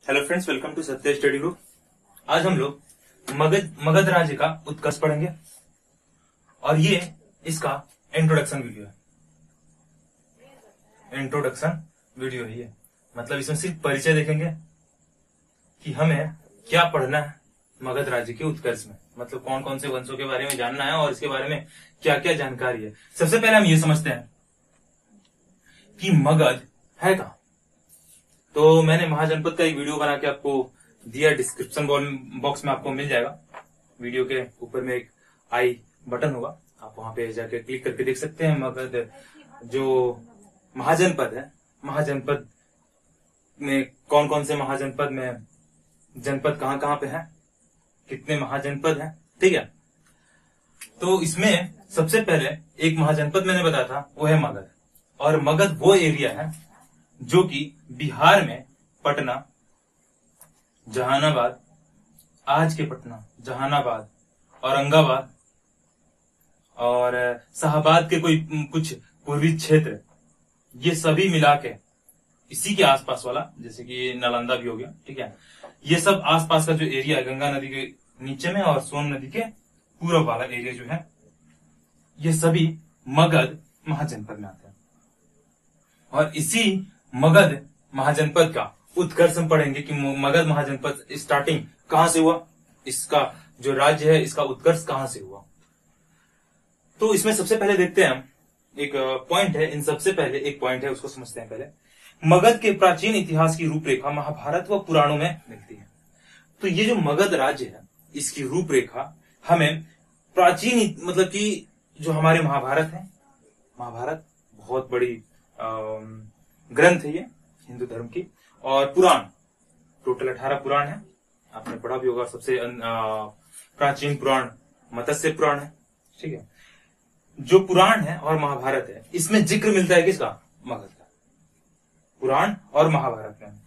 Hello friends, welcome to सत्य study group. आज हम लोग मगध राज्य का उत्कर्ष पढ़ेंगे और ये इसका इंट्रोडक्शन वीडियो है। इंट्रोडक्शन वीडियो है ये, मतलब इसमें सिर्फ परिचय देखेंगे कि हमें क्या पढ़ना है मगध राज्य के उत्कर्ष में, मतलब कौन कौन से वंशों के बारे में जानना है और इसके बारे में क्या क्या जानकारी है। सबसे पहले हम ये समझते हैं कि मगध है कहां। तो मैंने महाजनपद का एक वीडियो बना के आपको दिया, डिस्क्रिप्शन बॉक्स में आपको मिल जाएगा। वीडियो के ऊपर में एक आई बटन होगा, आप वहां पे जाके क्लिक करके देख सकते हैं मगध जो महाजनपद है, महाजनपद में कौन कौन से महाजनपद में जनपद कहां कहां पे है, कितने महाजनपद हैं, ठीक है। तो इसमें सबसे पहले एक महाजनपद मैंने बताया था, वो है मगध। और मगध वो एरिया है जो कि बिहार में पटना, जहानाबाद, आज के पटना, जहानाबाद, औरंगाबाद और शाहबाद के कोई कुछ पूर्वी क्षेत्र, ये सभी मिला के इसी के आसपास वाला, जैसे कि नालंदा भी हो गया, ठीक है। ये सब आसपास का जो एरिया है गंगा नदी के नीचे में और सोन नदी के पूर्व वाला एरिया जो है, ये सभी मगध महाजनपद में आते हैं। और इसी मगध महाजनपद का उत्कर्ष हम पढ़ेंगे कि मगध महाजनपद स्टार्टिंग कहां से हुआ, इसका जो राज्य है इसका उत्कर्ष कहां से हुआ। तो इसमें सबसे पहले देखते हैं हम एक पॉइंट है, इन सबसे पहले एक पॉइंट है उसको समझते हैं पहले। मगध के प्राचीन इतिहास की रूपरेखा महाभारत व पुराणों में मिलती है। तो ये जो मगध राज्य है इसकी रूपरेखा हमें प्राचीन, मतलब कि जो हमारे महाभारत है, महाभारत बहुत बड़ी ग्रंथ है ये हिंदू धर्म की, और पुराण टोटल 18 पुराण है, आपने पढ़ा भी होगा। सबसे प्राचीन पुराण मत्स्य पुराण है, ठीक है। जो पुराण है और महाभारत है इसमें जिक्र मिलता है किसका, मगध का, पुराण और महाभारत में।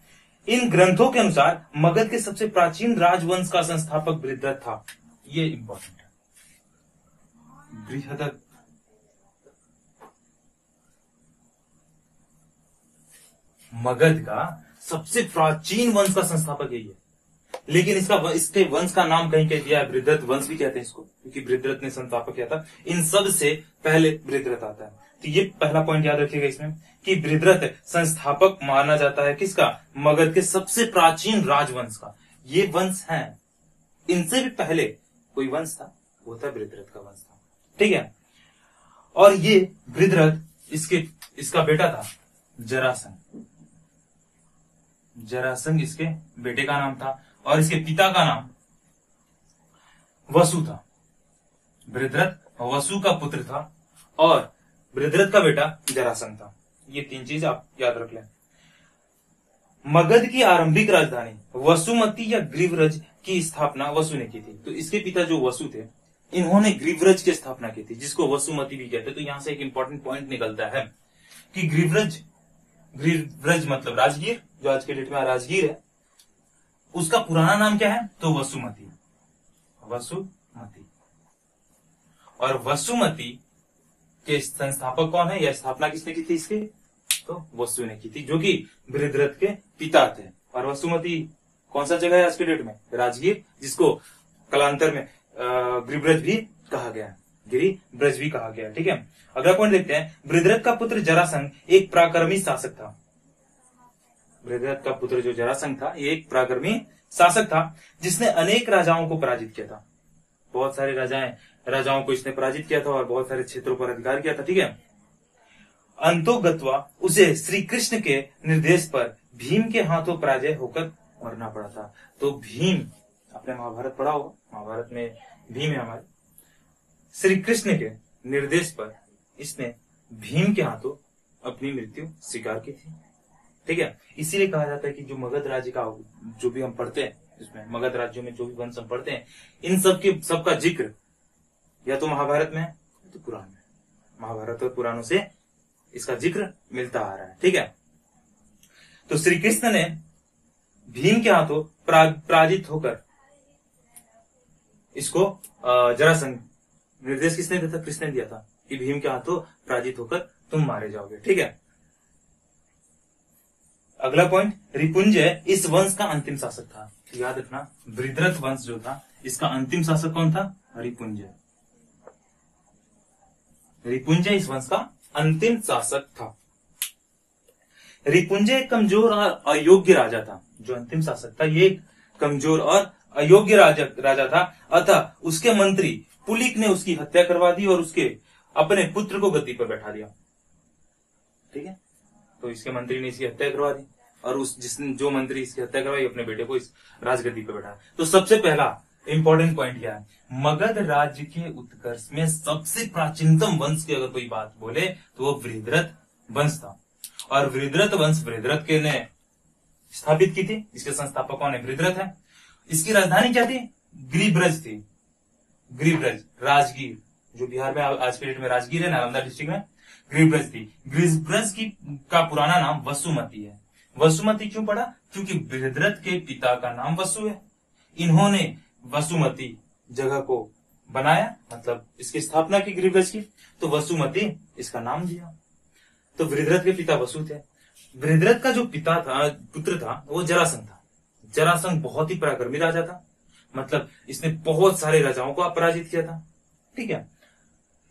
इन ग्रंथों के अनुसार मगध के सबसे प्राचीन राजवंश का संस्थापक बृहद्रथ था। ये इंपॉर्टेंट है, बृहद्रथ। मगध का सबसे प्राचीन वंश का संस्थापक यही है, लेकिन इसके वंश का नाम कहीं कह दिया है, बृहद्रथ वंश भी कहते हैं इसको, क्योंकि बृहद्रथ ने संस्थापक किया था। इन सब से पहले बृहद्रथ आता है। तो ये पहला पॉइंट याद रखिएगा इसमें कि बृहद्रथ संस्थापक माना जाता है किसका, मगध के सबसे प्राचीन राजवंश का। ये वंश है, इनसे भी पहले कोई वंश था, वो था बृहद्रथ का वंश था, ठीक है। और ये बृहद्रथ इसका बेटा था जरासंध। जरासंध इसके बेटे का नाम था और इसके पिता का नाम वसु था। बृहद्रथ वसु का पुत्र था और बृहद्रथ का बेटा जरासंध था। ये तीन चीज आप याद रख लें। मगध की आरंभिक राजधानी वसुमती या ग्रीवरज की स्थापना वसु ने की थी। तो इसके पिता जो वसु थे, इन्होंने ग्रीवरज की स्थापना की थी, जिसको वसुमती भी कहते हैं। तो यहां से एक इंपॉर्टेंट पॉइंट निकलता है कि ग्रीवरज मतलब राजगीर, जो आज के डेट में राजगीर है, उसका पुराना नाम क्या है, तो वसुमती। वसुमती और वसुमती के संस्थापक कौन है या स्थापना किसने की थी इसकी, तो वसु ने की थी, जो कि बृहद्रथ के पिता थे। और वसुमती कौन सा जगह है आज के डेट में, राजगीर, जिसको कालांतर में गिरिब्रज भी कहा गया, गिरिब्रज भी कहा गया, ठीक है। अगला पॉइंट देखते हैं। बृहद्रथ का पुत्र जरासंध एक पराक्रमी शासक था। बृहद्रथ का पुत्र जो जरासंध था, ये एक पराक्रमी शासक था जिसने अनेक राजाओं को पराजित किया था। बहुत सारे राजाओं को इसने पराजित किया था और बहुत सारे क्षेत्रों पर अधिकार किया था, ठीक है। अंतोगत्वा उसे श्री कृष्ण के निर्देश पर भीम के हाथों पराजय होकर मरना पड़ा था। तो भीम, आपने महाभारत पढ़ा होगा, महाभारत में भीम है हमारे। श्री कृष्ण के निर्देश पर इसने भीम के हाथों अपनी मृत्यु स्वीकार की थी, ठीक है। इसीलिए कहा जाता है कि जो मगध राज्य का जो भी हम पढ़ते हैं, इसमें मगध राज्यों में जो भी वंश हम पढ़ते हैं, इन सबका जिक्र या तो महाभारत में है तो पुराण में, महाभारत और पुराणों से इसका जिक्र मिलता आ रहा है, ठीक है। तो श्री कृष्ण ने भीम के हाथों पराजित होकर इसको जरासंध, निर्देश किसने दिया था, कृष्ण ने दिया था कि भीम के हाथों पराजित होकर तुम मारे जाओगे, ठीक है। अगला पॉइंट, रिपुंजय इस वंश का अंतिम शासक था। याद रखना, वृद्धरथ वंश जो था इसका अंतिम शासक कौन था? रिपुंजय। रिपुंजय इस वंश का अंतिम शासक था। रिपुंजय एक कमजोर और अयोग्य राजा था। जो अंतिम शासक था ये एक कमजोर और अयोग्य राजा था, अतः उसके मंत्री पुलिक ने उसकी हत्या करवा दी और उसके अपने पुत्र को गद्दी पर बैठा दिया। ठीक है, तो इसके मंत्री ने इसकी हत्या करवा दी और जो मंत्री इसकी हत्या करवाई अपने बेटे को इस राजगद्दी पर बैठा। तो सबसे पहला इंपॉर्टेंट पॉइंट क्या है? मगध राज्य के उत्कर्ष में सबसे प्राचीनतम वंश की अगर कोई बात बोले तो वो वृद्धरथ वंश था। और वृद्धरथ वंश वृद्धरथ के ने स्थापित की थी। इसके संस्थापक कौन है? वृद्धरथ है। इसकी राजधानी क्या थी? गिरिब्रज थी। गिरिब्रज, राजगीर, जो बिहार में आज के डेट में राजगीर है, नालंदा डिस्ट्रिक्ट में गिरिब्रज थी। गिरिब्रज का पुराना नाम वसुमती है। वसुमती क्यों पड़ा? क्योंकि वृद्धरथ के पिता का नाम वसु है। इन्होंने वसुमती जगह को बनाया, मतलब इसकी स्थापना की गिरिब्रज की, तो वसुमती इसका नाम दिया। तो वृद्धरथ के पिता वसु थे। वृद्धरथ का जो पुत्र था वो जरासंध था। जरासंध बहुत ही पराक्रमी राजा था, मतलब इसने बहुत सारे राजाओं को पराजित किया था। ठीक है,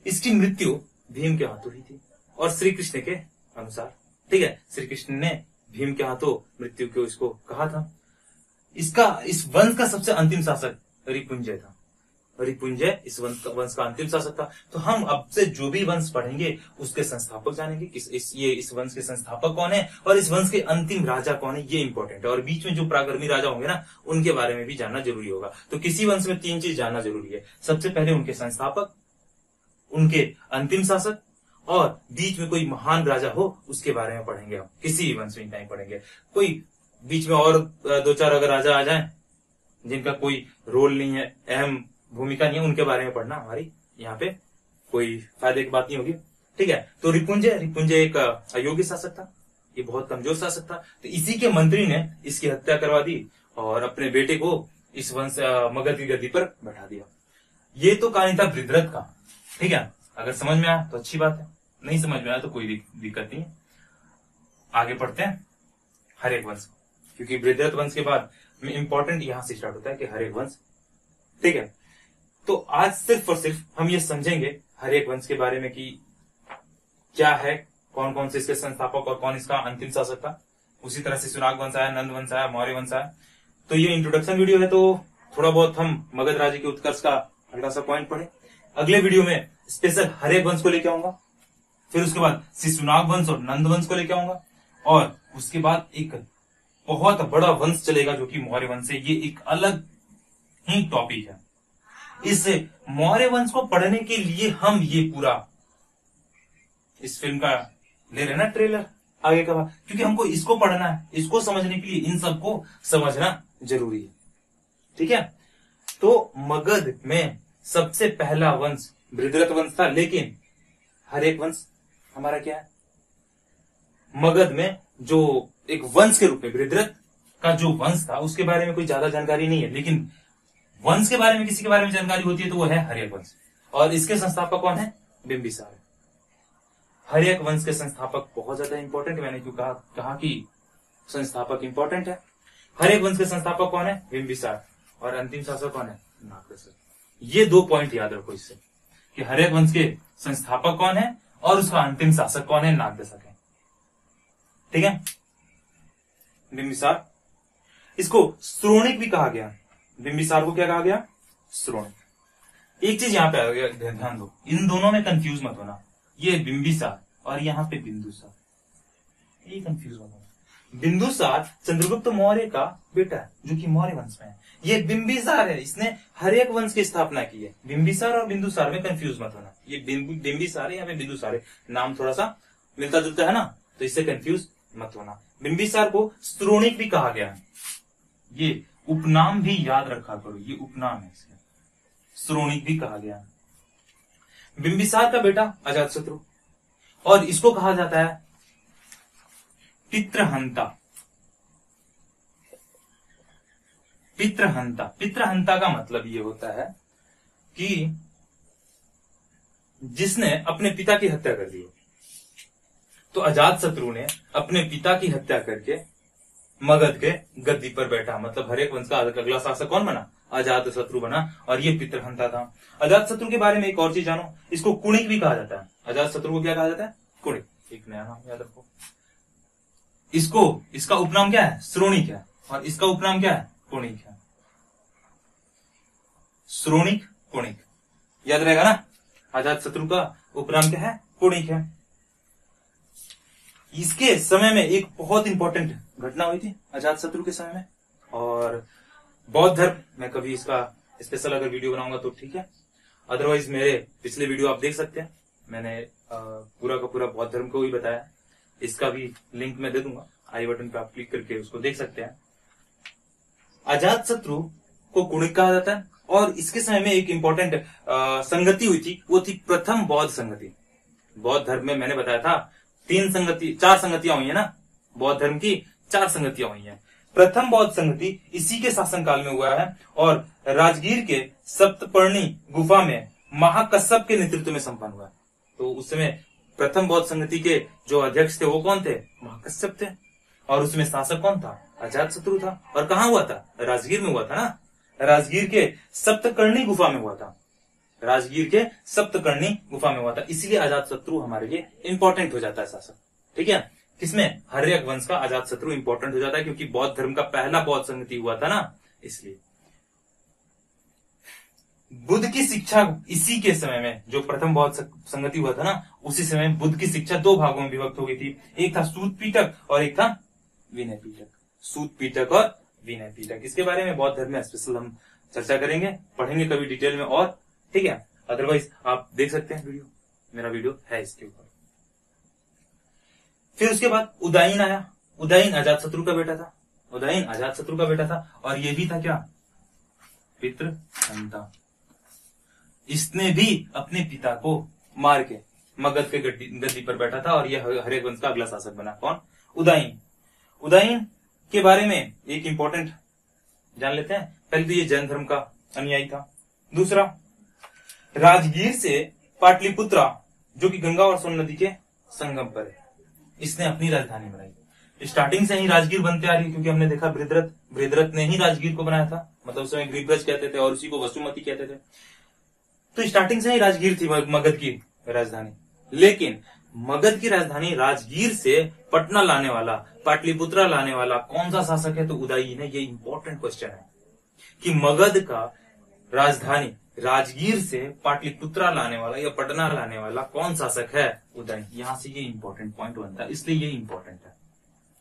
इसकी मृत्यु भीम के हाथों हुई थी और श्री कृष्ण के अनुसार। ठीक है, श्री कृष्ण ने भीम के हाथों मृत्यु को इसको कहा था। इस वंश का सबसे अंतिम शासक रिपुंजय था। रिपुंजय इस वंश का अंतिम शासक था। तो हम अब से जो भी वंश पढ़ेंगे उसके संस्थापक जानेंगे, इस वंश के संस्थापक कौन है और इस वंश के अंतिम राजा कौन है, ये इंपॉर्टेंट है। और बीच में जो पराक्रमी राजा होंगे ना, उनके बारे में भी जानना जरूरी होगा। तो किसी वंश में 3 चीज जानना जरूरी है। सबसे पहले उनके संस्थापक, उनके अंतिम शासक, और बीच में कोई महान राजा हो उसके बारे में पढ़ेंगे। हम किसी वंश में नहीं पढ़ेंगे। कोई बीच में और 2-4 अगर राजा आ जाए जिनका कोई रोल नहीं है, अहम भूमिका नहीं है, उनके बारे में पढ़ना हमारी यहाँ पे कोई फायदे की बात नहीं होगी। ठीक है, तो रिपुंजय एक अयोग्य शासक था, ये बहुत कमजोर शासक था। तो इसी के मंत्री ने इसकी हत्या करवा दी और अपने बेटे को इस वंश मगध की गद्दी पर बैठा दिया। ये तो कहानी था वृद्धरथ का। ठीक है, अगर समझ में आया तो अच्छी बात है, नहीं समझ में आया तो कोई दिक्कत नहीं। आगे पढ़ते हैं हर्यक वंश, क्योंकि वृद्धरथ वंश के बाद इंपॉर्टेंट यहां से स्टार्ट होता है कि हर्यक वंश। ठीक है, तो आज सिर्फ और सिर्फ हम ये समझेंगे हर्यक वंश के बारे में कि क्या है, कौन कौन से इसके संस्थापक और कौन इसका अंतिम शासक था। उसी तरह से सुनाग वंश आया, नंद वंश आया, मौर्य वंश आया। तो ये इंट्रोडक्शन वीडियो है, तो थोड़ा बहुत हम मगध राज्य के उत्कर्ष का हल्का सा पॉइंट पढ़े। अगले वीडियो में स्पेशल हर्यक वंश को लेके आऊंगा, फिर उसके बाद सुनाग वंश और नंद वंश को लेके आऊंगा, और उसके बाद एक बहुत बड़ा वंश चलेगा जो कि मौर्य वंश है। ये एक अलग ही टॉपिक है। इस मौर्य वंश को पढ़ने के लिए हम ये पूरा इस फिल्म का ले रहे ना ट्रेलर आगे का, क्योंकि हमको इसको पढ़ना है। इसको समझने के लिए इन सबको समझना जरूरी है। ठीक है, तो मगध में सबसे पहला वंश वृद्धरथ वंश था, लेकिन हर्यक वंश हमारा क्या है? मगध में जो एक वंश के रूप में वृद्धरथ का जो वंश था उसके बारे में कोई ज्यादा जानकारी नहीं है, लेकिन वंश के बारे में किसी के बारे में जानकारी होती है तो वो है हर्यक वंश। और इसके संस्थापक कौन है? बिंबिसार। हर्यक वंश के संस्थापक बहुत ज्यादा इंपॉर्टेंट है। मैंने क्यों कहा कि संस्थापक इंपॉर्टेंट है। हर्यक वंश के संस्थापक कौन है? बिंबिसार। और अंतिम शासक कौन है? नागदशक। ये 2 पॉइंट याद रखो इससे, कि हर्यक वंश के संस्थापक कौन है और उसका अंतिम शासक कौन है? नागदशक है। ठीक है, बिंबिसार। इसको श्रोणिक भी कहा गया। बिंबिसार को क्या कहा गया? श्रोणिक। एक चीज यहां पे आ गया, ध्यान दो, इन दोनों में कंफ्यूज मत होना। ये बिंबिसार और यहाँ पे बिंदुसार, ये कंफ्यूज मत होना। बिंदुसार चंद्रगुप्त मौर्य का बेटा है जो कि मौर्य वंश में है। ये बिंबिसार है, इसने हर्यक वंश की स्थापना की है। बिंबिसार और बिंदुसार में कंफ्यूज मत होना। ये बिंबिसार है, यहाँ पे बिंदुसार है। नाम थोड़ा सा मिलता जुलता है ना, तो इससे कंफ्यूज मत होना। बिंबिसार को श्रोणिक भी कहा गया है। ये उपनाम भी याद रखा करो, ये उपनाम है इसका, श्रोणिक भी कहा गया है। बिंबिसार का बेटा अजातशत्रु, और इसको कहा जाता है पितृहंता। पितृहंता, पितृहंता का मतलब ये होता है कि जिसने अपने पिता की हत्या कर दी। तो अजातशत्रु ने अपने पिता की हत्या करके मगध के गद्दी पर बैठा, मतलब हरेक वंश का अगला शासक कौन बना? अजात शत्रु बना, और ये पितृहंता था। अजात शत्रु के बारे में एक और चीज जानो, इसको कुणिक भी कहा जाता है। अजात शत्रु को क्या कहा जाता है? कुणिक। एक नया नाम याद रखो। इसका उपनाम क्या है? श्रोणिक है, और इसका उपनाम क्या है? कुणिक है। श्रोणिक, कुणिक, याद रहेगा ना। अजात शत्रु का उपनाम क्या है? कुणिक है। इसके समय में एक बहुत इंपॉर्टेंट घटना हुई थी अजात शत्रु के समय में, और बौद्ध धर्म में कभी इसका स्पेशल अगर वीडियो बनाऊंगा तो ठीक है, अदरवाइज मेरे पिछले वीडियो आप देख सकते हैं। मैंने पूरा का पूरा बौद्ध धर्म को ही बताया, इसका भी लिंक मैं दे दूंगा, आई बटन पे आप क्लिक करके उसको देख सकते हैं। अजात शत्रु को कुणिक कहा जाता है, और इसके समय में एक इंपॉर्टेंट संगति हुई थी, वो थी प्रथम बौद्ध संगति। बौद्ध धर्म में मैंने बताया था 4 संगतियां हुई है ना, बौद्ध धर्म की 4 संगतियां हुई हैं। प्रथम बौद्ध संगति इसी के शासनकाल में हुआ है, और राजगीर के सप्तपर्णी गुफा में महाकश्यप के नेतृत्व में संपन्न हुआ। तो उस समय प्रथम बौद्ध संगति के जो अध्यक्ष थे वो कौन थे? महाकश्यप थे, और उसमें शासक कौन था? अजात शत्रु था। और कहाँ हुआ था? राजगीर में हुआ था ना, राजगीर के सप्तकर्णी गुफा में हुआ था। राजगीर के सप्तकर्णी गुफा में हुआ था, इसीलिए अजात शत्रु हमारे लिए इंपॉर्टेंट हो जाता है शासक। ठीक है, किसमें? हर्यक वंश का अजात शत्रु इंपॉर्टेंट हो जाता है, क्योंकि बौद्ध धर्म का पहला बौद्ध संगति हुआ था ना, इसलिए। बुद्ध की शिक्षा इसी के समय में, जो प्रथम बौद्ध संगति हुआ था ना, उसी समय बुद्ध की शिक्षा 2 भागों में विभक्त हो गई थी। एक था सूत पीटक और एक था विनय पीटक। सूत पीटक और विनय पीटक, इसके बारे में बौद्ध धर्म में स्पेशल हम चर्चा करेंगे, पढ़ेंगे कभी डिटेल में, और ठीक है, अदरवाइज आप देख सकते हैं वीडियो, मेरा वीडियो है इसके ऊपर। फिर उसके बाद उदयीन आया। उदयीन अजात शत्रु का बेटा था। उदयीन अजात शत्रु का बेटा था, और ये भी था क्या? पितृहंता। इसने भी अपने पिता को मार के मगध के गद्दी पर बैठा था, और यह हरेक वंश का अगला शासक बना। कौन? उदयीन। उदयीन के बारे में एक इंपॉर्टेंट जान लेते हैं। पहले तो ये जैन धर्म का अनुयायी था। दूसरा, राजगीर से पाटलिपुत्रा, जो कि गंगा और सोन नदी के संगम पर है, इसने अपनी राजधानी बनाई। स्टार्टिंग से ही राजगीर बनते आ रही है, क्योंकि हमने देखा बृहद्रथ ने ही राजगीर को बनाया था, मतलब उस समय ग्रीवराज कहते थे और उसी को वसुमती कहते थे। तो स्टार्टिंग से ही राजगीर थी मगध की राजधानी। लेकिन मगध की राजधानी राजगीर से पटना लाने वाला, पाटलिपुत्रा लाने वाला कौन सा शासक है? तो उदयीन है। ये इंपॉर्टेंट क्वेश्चन है कि मगध का राजधानी राजगीर से पाटलिपुत्रा लाने वाला या पटना लाने वाला कौन शासक है? उदयीन। यहां से ये इंपॉर्टेंट पॉइंट बनता है, इसलिए ये इंपॉर्टेंट है।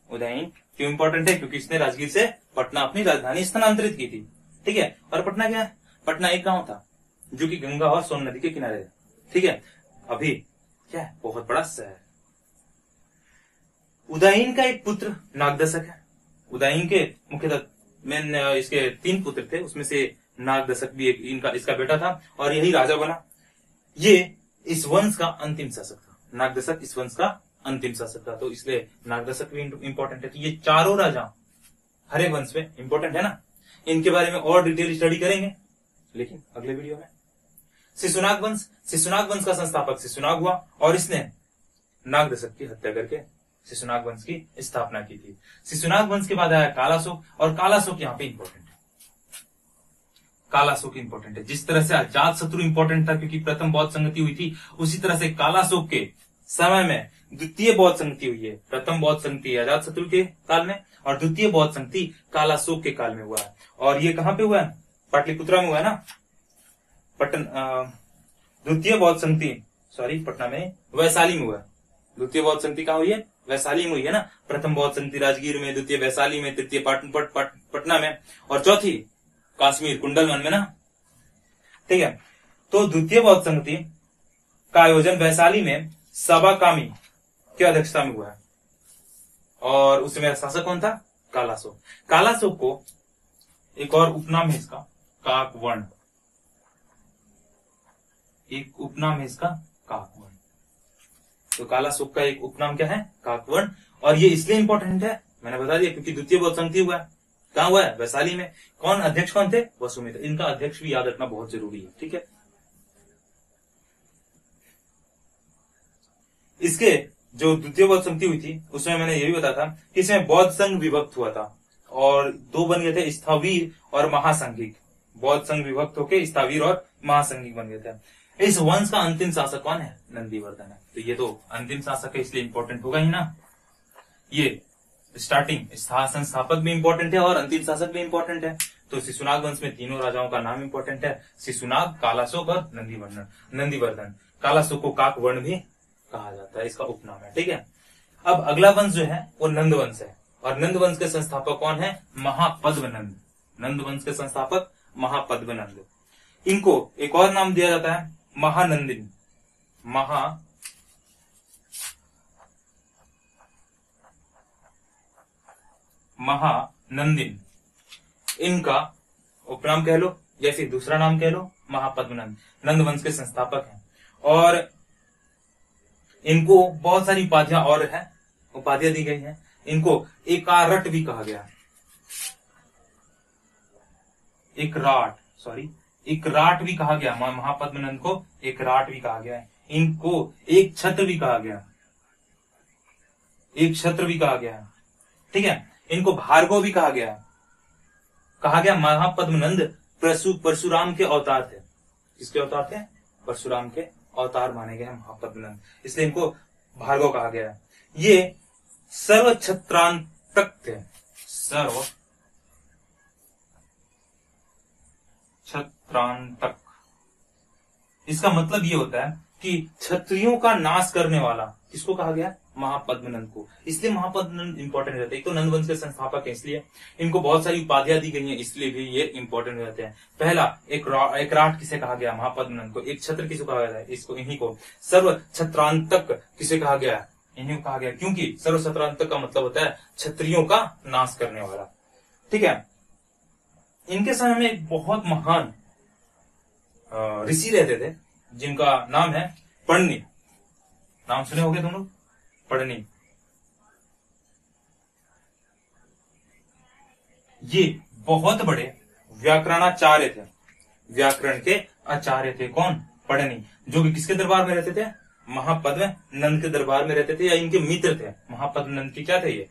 उदयीन क्यों इंपॉर्टेंट है? क्योंकि इसने राजगीर से पटना अपनी राजधानी स्थानांतरित की थी। ठीक है, और पटना क्या है? पटना एक गांव था जो कि गंगा और सोन नदी के किनारे है। ठीक है, अभी क्या है? बहुत बड़ा शहर। उदयीन का एक पुत्र नागदशक है। उदयीन के मुख्यतः मेन इसके 3 पुत्र थे, उसमें से नागदशक भी इसका बेटा था, और यही राजा बना। ये इस वंश का अंतिम शासक था। नागदशक इस वंश का अंतिम शासक था, तो इसलिए नागदशक भी इंपॉर्टेंट है। तो ये चारों राजा हरे वंश में इंपॉर्टेंट है ना। इनके बारे में और डिटेल स्टडी करेंगे, लेकिन अगले वीडियो में। शिशुनाग वंश का संस्थापक शिशुनाग हुआ, और इसने नागदशक की हत्या करके शिशुनाग वंश की स्थापना की थी। शिशुनाग वंश के बाद आया कालाशोक, और कालाशोक यहाँ पे इंपॉर्टेंट है। कालाशोक इंपॉर्टेंट है। जिस तरह से अजात शत्रु इंपॉर्टेंट था क्योंकि प्रथम बौद्ध संगति हुई थी, उसी तरह से कालाशोक के समय में द्वितीय बौद्ध संगति हुई है। प्रथम बौद्ध संगति अजात शत्रु के काल में, और द्वितीय बौद्ध संगति कालाशोक के काल में हुआ है। और ये कहां पे हुआ है? पाटलिपुत्रा में हुआ है ना। द्वितीय बौद्ध संगति पटना में, वैशाली में हुआ है। द्वितीय बौद्ध संगति कहां हुई है? वैशाली में हुई है ना। प्रथम बौद्ध संगति राजगीर में, द्वितीय वैशाली में, तृतीय पटना में, और चौथी काश्मीर कुंडलवन में ना। ठीक है, तो द्वितीय बौद्ध संगति का आयोजन वैशाली में सबा कामी की अध्यक्षता में हुआ है, और उसमें शासक कौन था? कालाशोक। कालाशोक को एक और उपनाम है इसका, काकवर्ण। एक उपनाम है इसका काकवर्ण। तो कालाशोक का एक उपनाम क्या है? काकवर्ण। और ये इसलिए इंपॉर्टेंट है, मैंने बता दिया, क्योंकि द्वितीय बौद्ध संगति हुआ है। कहां हुआ है? वैशाली में। कौन अध्यक्ष कौन थे? वसुमित्र। इनका अध्यक्ष भी याद रखना बहुत जरूरी है। ठीक है, इसके जो द्वितीय बौद्ध संधि हुई थी उसमें मैंने ये भी बताया था कि इसमें बौद्ध संघ विभक्त हुआ था और दो बन गए थे, स्थावीर और महासंघिक। बौद्ध संघ विभक्त होकर स्थावीर और महासंघिक बन गए थे। इस वंश का अंतिम शासक कौन है? नंदीवर्धन है। तो ये तो अंतिम शासक है इसलिए इंपॉर्टेंट होगा ही ना। ये स्टार्टिंग संस्थापक भी इंपॉर्टेंट है और अंतिम शासक भी इंपॉर्टेंट है। तो शिशुनाग वंश में तीनों राजाओं का नाम इंपॉर्टेंट है, शिशुनाग, कालाशोक और नंदीवर्धन। कालाशोक को काकवर्ण भी कहा जाता है, इसका उपनाम है। ठीक है, अब अगला वंश जो है वो नंद वंश है और नंद वंश के संस्थापक कौन है? महापद्मनंद। नंद वंश के संस्थापक महापद्मनंद। इनको एक और नाम दिया जाता है महानंदिन। महानंदिन इनका उपनाम कह लो या फिर दूसरा नाम कह लो, महापद्मनंद। नंद वंश के संस्थापक हैं और इनको बहुत सारी उपाधियां और है, उपाधियां दी गई हैं। इनको एकारट भी कहा गया है, इकराट भी कहा गया। महापद्मनंद को एकराट भी कहा गया है। इनको एक छत्र भी कहा गया, है। ठीक है, इनको भार्गव भी कहा गया है। महापद्मनंद परशुराम के अवतार थे। किसके अवतार थे? परशुराम के अवतार माने गए हैं महापद्मनंद, इसलिए इनको भार्गव कहा गया है। ये सर्व छत्रांतक थे, सर्व छत्रांतक। इसका मतलब ये होता है कि क्षत्रियों का नाश करने वाला। किसको कहा गया? महापद्मनंद को। इसलिए महापद्मनंद इंपॉर्टेंट रहते हैं। एक तो नंद वंश के संस्थापक है इसलिए, इनको बहुत सारी उपाधियां दी गई हैं इसलिए भी ये इंपॉर्टेंट रहते हैं। पहला एक राट किसे कहा गया? महापद्मनंद को। एक छत्र किसे कहा गया? इसको, इन्हीं को। सर्व छत्रांतक किसे कहा गया? इन्हीं को कहा गया, क्योंकि सर्व छत्रांतक का मतलब होता है क्षत्रियों का नाश करने वाला। ठीक है, इनके समय में एक बहुत महान ऋषि रहते थे जिनका नाम है पढ़नी। नाम सुने होंगे तुम लोग, पढ़नी। ये बहुत बड़े व्याकरणाचार्य थे, व्याकरण के आचार्य थे। कौन? पढ़नी, जो कि किसके दरबार में रहते थे? महापद्मनंद के दरबार में रहते थे, या इनके मित्र थे। महापद्मनंद के क्या थे? ये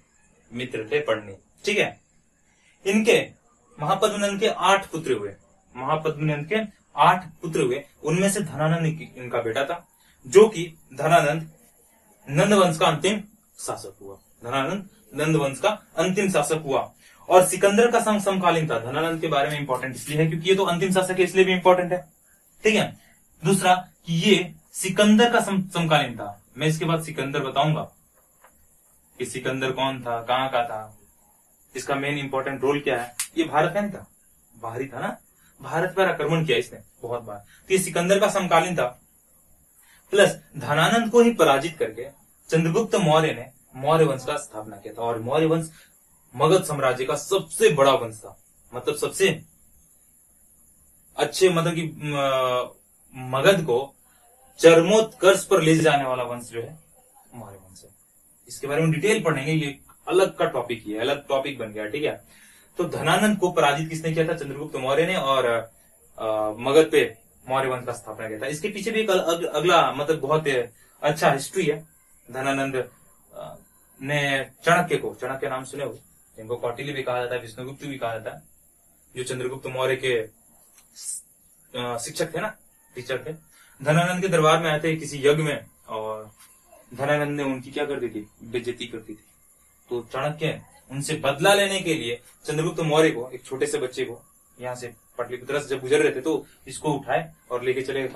मित्र थे, पढ़नी। ठीक है, इनके महापद्मनंद के 8 पुत्र हुए। महापद्मनंद के 8 पुत्र हुए, उनमें से धनानंद इनका बेटा था, जो कि धनानंद नंद वंश का अंतिम शासक हुआ। धनानंद नंद वंश का अंतिम शासक हुआ और सिकंदर का समकालीन था। धनानंद के बारे में इंपॉर्टेंट इसलिए है क्योंकि ये तो अंतिम शासक है, इसलिए भी इंपॉर्टेंट है। ठीक है, दूसरा कि ये सिकंदर का समकालीन था। मैं इसके बाद सिकंदर बताऊंगा कि सिकंदर कौन था, कहां का था, इसका मेन इंपॉर्टेंट रोल क्या है। ये भारत का नहीं था, बाहरी था ना, भारत पर आक्रमण किया इसने बहुत बार। तो ये सिकंदर का समकालीन था। प्लस धनानंद को ही पराजित करके चंद्रगुप्त मौर्य ने मौर्य वंश का स्थापना किया था और मौर्य वंश मगध साम्राज्य का सबसे बड़ा वंश था। मतलब सबसे अच्छे, मतलब कि मगध को चरमोत्कर्ष पर ले जाने वाला वंश जो है मौर्य वंश है। इसके बारे में डिटेल पढ़ेंगे, ये अलग का टॉपिक, ये अलग टॉपिक बन गया। ठीक है, तो धनानंद को पराजित किसने किया था? चंद्रगुप्त मौर्य ने, और मगध पे मौर्य वंश का स्थापना किया था। इसके पीछे भी एक अगला मतलब बहुत अच्छा हिस्ट्री है। धनानंद ने चाणक्य नाम सुने हो, जिनको कौटिल्य भी कहा जाता है, विष्णुगुप्त भी कहा जाता है, जो चंद्रगुप्त मौर्य के शिक्षक थे ना, टीचर थे। धनानंद के दरबार में आए थे किसी यज्ञ में और धनानंद ने उनकी क्या कर दी थी? बेइज्जती कर दी थी। तो चाणक्य उनसे बदला लेने के लिए चंद्रगुप्त मौर्य को, एक छोटे से बच्चे को, यहाँ से पाटलिपुत्र से जब गुजर रहे थे तो इसको उठाए और लेके चले गए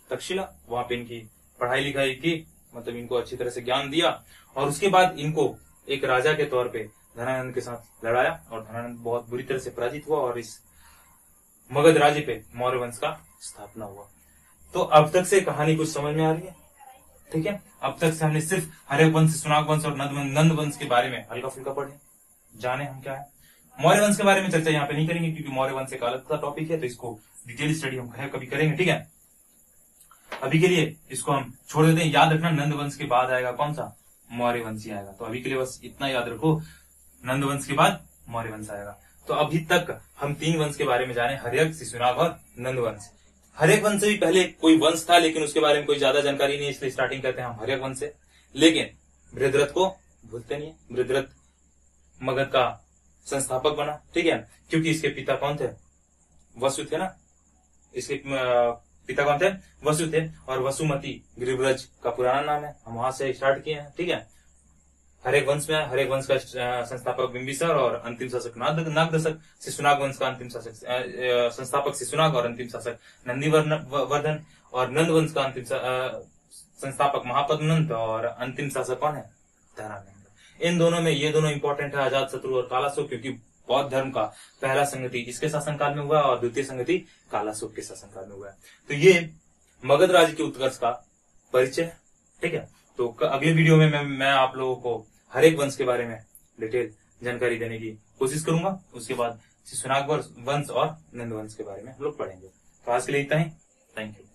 तक्षशिला। वहां पे इनकी पढ़ाई लिखाई की, मतलब इनको अच्छी तरह से ज्ञान दिया और उसके बाद इनको एक राजा के तौर पे धनानंद के साथ लड़ाया और धनानंद बहुत बुरी तरह से पराजित हुआ और इस मगध राज्य पे मौर्य वंश का स्थापना हुआ। तो अब तक से कहानी कुछ समझ में आ रही है? ठीक है, अब तक से हमने सिर्फ हर्यक वंश, शिशुनाग वंश और नंद वंश के बारे में हल्का फुल्का पढ़े, जाने हम क्या है। मौर्य वंश के बारे में चर्चा यहाँ पे नहीं करेंगे क्योंकि मौर्य वंश एक अलग का टॉपिक है, तो इसको डिटेल स्टडी हम कभी करेंगे। ठीक है, अभी के लिए इसको हम छोड़ देते हैं। याद रखना, नंद वंश के बाद आएगा कौन सा? मौर्य वंश ही आएगा। तो अभी के लिए बस इतना याद रखो, नंद वंश के बाद मौर्य वंश आएगा। तो अभी तक हम 3 वंश के बारे में जाने, हर्यक, शिशुनाग और नंद वंश। हर्यक वंश से भी पहले कोई वंश था लेकिन उसके बारे में कोई ज्यादा जानकारी नहीं है, इसलिए स्टार्टिंग करते हैं हम हर्यक वंश से। लेकिन बृहद्रथ को भूलते नहीं है, बृहद्रथ मगध का संस्थापक बना, ठीक है, क्योंकि इसके पिता कौन थे, वसु थे ना, इसके पिता कौन थे, वसु थे, और वसुमती गृहरज का पुराना नाम है, हम वहां से स्टार्ट किए हैं, ठीक है। हर एक वंश में, हर एक वंश का संस्थापक बिंबिसार और अंतिम शासक नागदशक, शिशुनाग वंश का अंतिम शासक संस्थापक शिशुनाग और अंतिम शासक नंदीवर्धन, और नंद वंश का अंतिम संस्थापक महापद्मनंद और अंतिम शासक कौन है, धनानंद। इन दोनों में ये दोनों इंपॉर्टेंट है, अजातशत्रु और कालाशोक, क्योंकि बौद्ध धर्म का पहला संगति इसके शासनकाल में हुआ और द्वितीय संगति कालाशोक के शासनकाल में हुआ है। तो ये मगध राज्य के उत्कर्ष का परिचय, ठीक है। तो अगले वीडियो में मैं आप लोगों को हर एक वंश के बारे में डिटेल जानकारी देने की कोशिश करूंगा। उसके बाद शिशुनाग वंश और नंद वंश के बारे में हम लोग पढ़ेंगे। तो आज के लिए इतना ही, थैंक यू।